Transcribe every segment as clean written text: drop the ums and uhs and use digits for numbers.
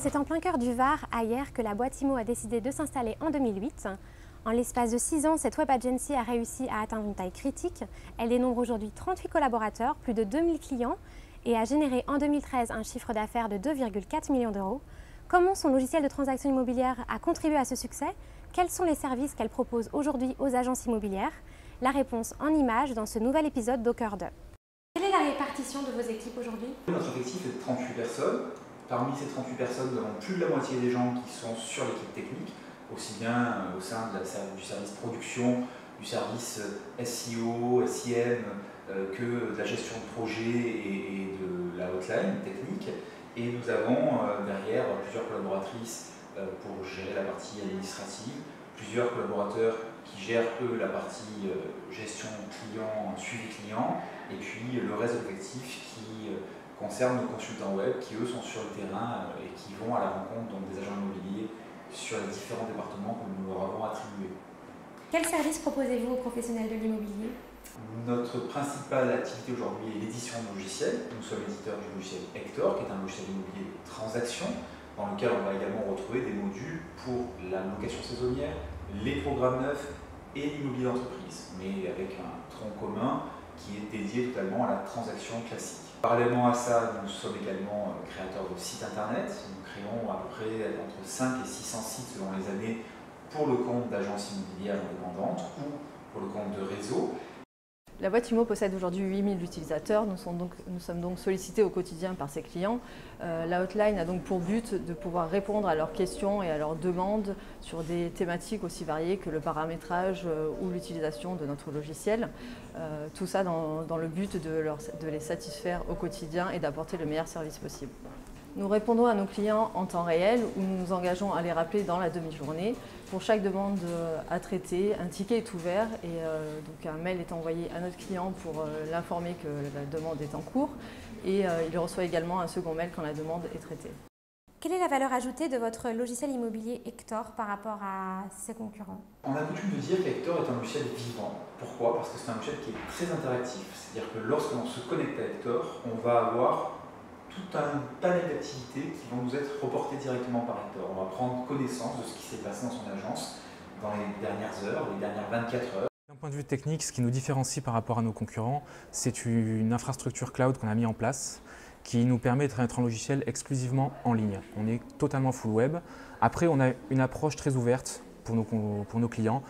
C'est en plein cœur du Var, à Hyères, que la boîte IMO a décidé de s'installer en 2008. En l'espace de 6 ans, cette web agency a réussi à atteindre une taille critique. Elle dénombre aujourd'hui 38 collaborateurs, plus de 2000 clients et a généré en 2013 un chiffre d'affaires de 2,4 millions d'euros. Comment son logiciel de transaction immobilière a contribué à ce succès? Quels sont les services qu'elle propose aujourd'hui aux agences immobilières? La réponse en images dans ce nouvel épisode d'Au cœur d'eux. Quelle est la répartition de vos équipes aujourd'hui? Notre effectif est de 38 personnes. Parmi ces 38 personnes, nous avons plus de la moitié des gens qui sont sur l'équipe technique, aussi bien au sein du service production, du service SEO, SIM, que de la gestion de projet et de la hotline technique. Et nous avons derrière plusieurs collaboratrices pour gérer la partie administrative, plusieurs collaborateurs qui gèrent eux la partie gestion client, suivi client, et puis le reste de l'effectif qui concerne nos consultants web qui eux sont sur le terrain et qui vont à la rencontre donc, des agents immobiliers sur les différents départements que nous leur avons attribués. Quels services proposez-vous aux professionnels de l'immobilier? Notre principale activité aujourd'hui est l'édition de logiciels. Nous sommes éditeurs du logiciel Hector, qui est un logiciel immobilier de transaction, dans lequel on va également retrouver des modules pour la location saisonnière, les programmes neufs et l'immobilier d'entreprise, mais avec un tronc commun qui est dédié totalement à la transaction classique. Parallèlement à ça, nous sommes également créateurs de sites internet. Nous créons à peu près entre 5 et 600 sites selon les années pour le compte d'agences immobilières indépendantes ou pour le compte de réseaux. La boîte IMO possède aujourd'hui 8000 utilisateurs. Nous sommes donc sollicités au quotidien par ses clients. La hotline a donc pour but de pouvoir répondre à leurs questions et à leurs demandes sur des thématiques aussi variées que le paramétrage ou l'utilisation de notre logiciel. Tout ça dans le but de les satisfaire au quotidien et d'apporter le meilleur service possible. Nous répondons à nos clients en temps réel ou nous nous engageons à les rappeler dans la demi-journée. Pour chaque demande à traiter, un ticket est ouvert et donc un mail est envoyé à notre client pour l'informer que la demande est en cours et il reçoit également un second mail quand la demande est traitée. Quelle est la valeur ajoutée de votre logiciel immobilier Hector par rapport à ses concurrents? On a coutume de dire qu'Hector est un logiciel vivant. Pourquoi? Parce que c'est un logiciel qui est très interactif. C'est-à-dire que lorsqu'on se connecte à Hector, on va avoir tout un panel d'activités qui vont nous être reportées directement par Hector. On va prendre connaissance de ce qui s'est passé dans son agence dans les dernières heures, les dernières 24 heures. D'un point de vue technique, ce qui nous différencie par rapport à nos concurrents, c'est une infrastructure cloud qu'on a mis en place qui nous permet de mettre un logiciel exclusivement en ligne. On est totalement full web. Après, on a une approche très ouverte pour nos clients,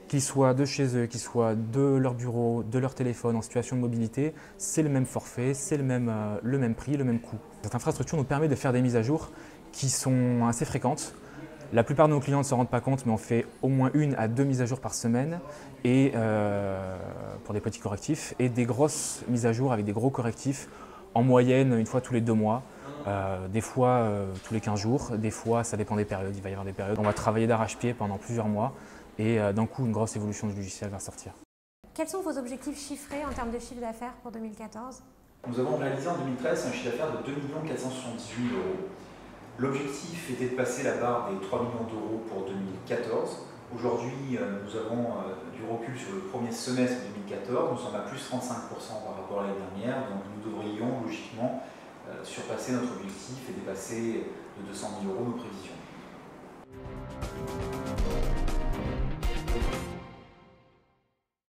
qu'ils soient de chez eux, qu'ils soient de leur bureau, de leur téléphone, en situation de mobilité, c'est le même forfait, c'est le même prix, le même coût. Cette infrastructure nous permet de faire des mises à jour qui sont assez fréquentes. La plupart de nos clients ne s'en rendent pas compte, mais on fait au moins 1 à 2 mises à jour par semaine et, pour des petits correctifs et des grosses mises à jour avec des gros correctifs en moyenne une fois tous les 2 mois. Des fois tous les 15 jours, des fois ça dépend des périodes. Il va y avoir des périodes où on va travailler d'arrache-pied pendant plusieurs mois et d'un coup une grosse évolution du logiciel va sortir. Quels sont vos objectifs chiffrés en termes de chiffre d'affaires pour 2014? Nous avons réalisé en 2013 un chiffre d'affaires de 2 478 000 euros. L'objectif était de passer la barre des 3 millions d'euros pour 2014. Aujourd'hui, nous avons du recul sur le premier semestre 2014. Nous sommes à plus 35% par rapport à l'année dernière. Donc nous devrions logiquement surpasser notre objectif et dépasser de 200 000 euros nos prévisions.